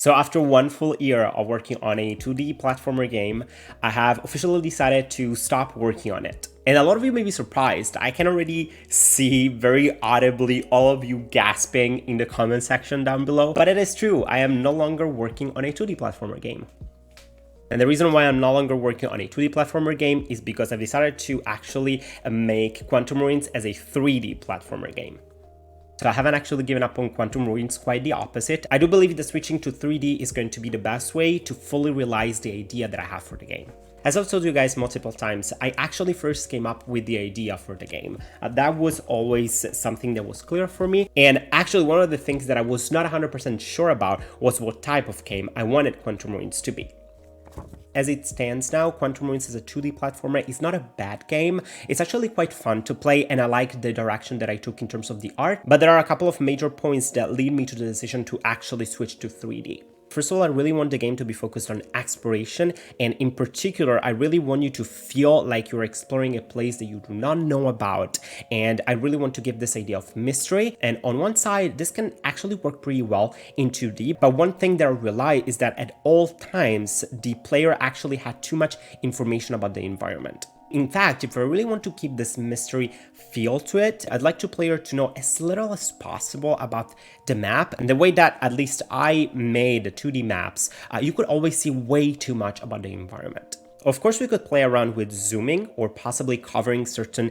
So after one full year of working on a 2D platformer game, I have officially decided to stop working on it. And a lot of you may be surprised. I can already see very audibly all of you gasping in the comment section down below. But it is true, I am no longer working on a 2D platformer game. And the reason why I'm no longer working on a 2D platformer game is because I've decided to actually make Quantum Ruins as a 3D platformer game. So I haven't actually given up on Quantum Ruins, quite the opposite. I do believe that switching to 3D is going to be the best way to fully realize the idea that I have for the game. As I've told you guys multiple times, I actually first came up with the idea for the game. That was always something that was clear for me. And actually one of the things that I was not 100% sure about was what type of game I wanted Quantum Ruins to be. As it stands now, Quantum Ruins as a 2D platformer is not a bad game. It's actually quite fun to play, and I like the direction that I took in terms of the art, but there are a couple of major points that lead me to the decision to actually switch to 3D. First of all, I really want the game to be focused on exploration, and in particular, I really want you to feel like you're exploring a place that you do not know about, and I really want to give this idea of mystery. And on one side, this can actually work pretty well in 2D, but one thing that I realize is that at all times, the player actually had too much information about the environment. In fact, if I really want to keep this mystery feel to it, I'd like the player to know as little as possible about the map. And the way that at least I made the 2D maps, you could always see way too much about the environment. Of course, we could play around with zooming or possibly covering certain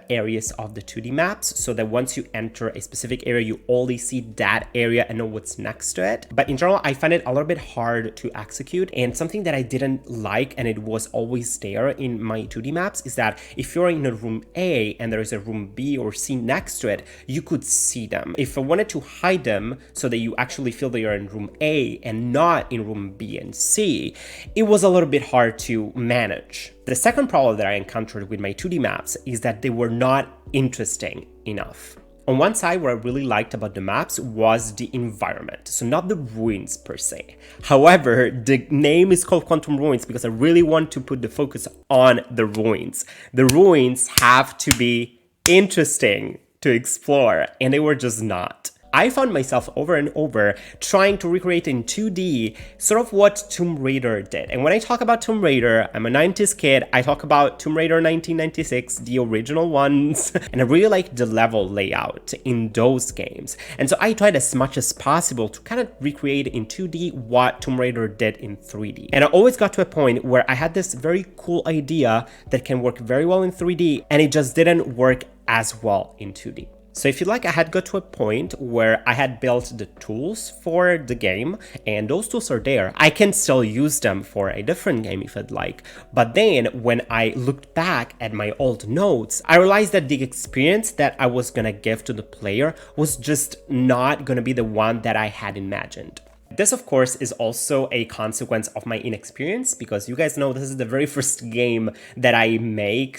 areas of the 2D maps so that once you enter a specific area, you only see that area and know what's next to it. But in general, I find it a little bit hard to execute, and something that I didn't like, and it was always there in my 2D maps, is that if you're in a room A and there is a room B or C next to it, you could see them. If I wanted to hide them so that you actually feel that you're in room A and not in room B and C, it was a little bit hard to manage. The second problem that I encountered with my 2D maps is that they were not interesting enough. On one side, what I really liked about the maps was the environment, so not the ruins per se. However, the name is called Quantum Ruins because I really want to put the focus on the ruins. The ruins have to be interesting to explore, and they were just not. I found myself over and over trying to recreate in 2D sort of what Tomb Raider did. And when I talk about Tomb Raider, I'm a 90s kid, I talk about Tomb Raider 1996, the original ones, and I really like the level layout in those games. And so I tried as much as possible to kind of recreate in 2D what Tomb Raider did in 3D. And I always got to a point where I had this very cool idea that can work very well in 3D, and it just didn't work as well in 2D. So if you like, I had got to a point where I had built the tools for the game, and those tools are there. I can still use them for a different game if I'd like. But then when I looked back at my old notes, I realized that the experience that I was gonna give to the player was just not gonna be the one that I had imagined. This, of course, is also a consequence of my inexperience, because you guys know this is the very first game that I made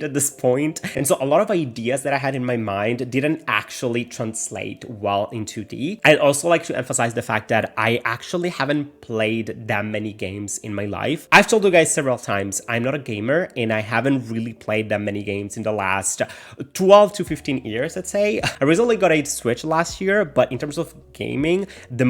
at this point. And so a lot of ideas that I had in my mind didn't actually translate well in 2D. I'd also like to emphasize the fact that I actually haven't played that many games in my life. I've told you guys several times, I'm not a gamer, and I haven't really played that many games in the last 12 to 15 years, let's say. I recently got a Switch last year, but in terms of gaming, the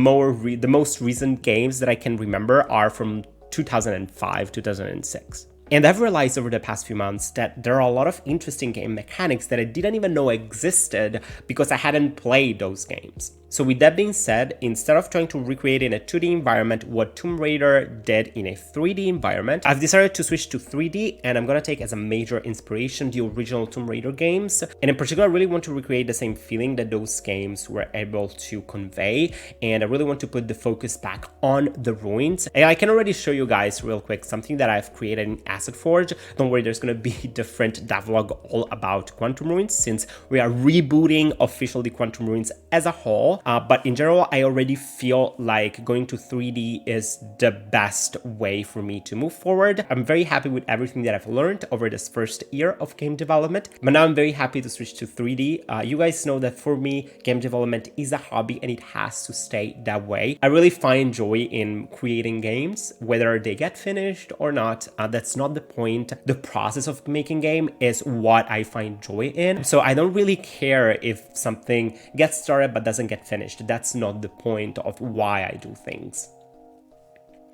most recent games that I can remember are from 2005, 2006. And I've realized over the past few months that there are a lot of interesting game mechanics that I didn't even know existed because I hadn't played those games. So with that being said, instead of trying to recreate in a 2D environment what Tomb Raider did in a 3D environment, I've decided to switch to 3D, and I'm gonna take as a major inspiration the original Tomb Raider games. And in particular, I really want to recreate the same feeling that those games were able to convey, and I really want to put the focus back on the ruins. And I can already show you guys real quick something that I've created in Aseprite. Don't worry, there's gonna be different devlog all about Quantum Ruins since we are rebooting officially Quantum Ruins as a whole. But in general, I already feel like going to 3D is the best way for me to move forward. I'm very happy with everything that I've learned over this first year of game development, but now I'm very happy to switch to 3D. You guys know that for me, game development is a hobby and it has to stay that way. I really find joy in creating games, whether they get finished or not. That's not not the point. The process of making game is what I find joy in. So I don't really care if something gets started but doesn't get finished. That's not the point of why I do things.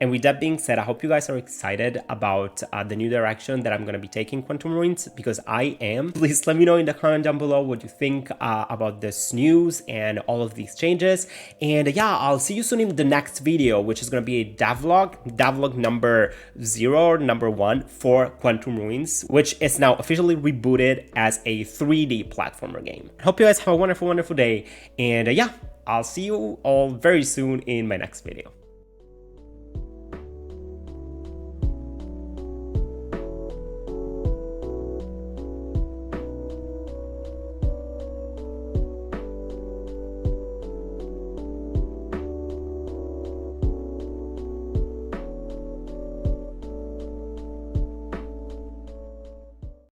And with that being said, I hope you guys are excited about the new direction that I'm going to be taking Quantum Ruins, because I am. Please let me know in the comment down below what you think about this news and all of these changes. And yeah, I'll see you soon in the next video, which is going to be a devlog number 0 or number 1 for Quantum Ruins, which is now officially rebooted as a 3D platformer game. I hope you guys have a wonderful, wonderful day. And yeah, I'll see you all very soon in my next video.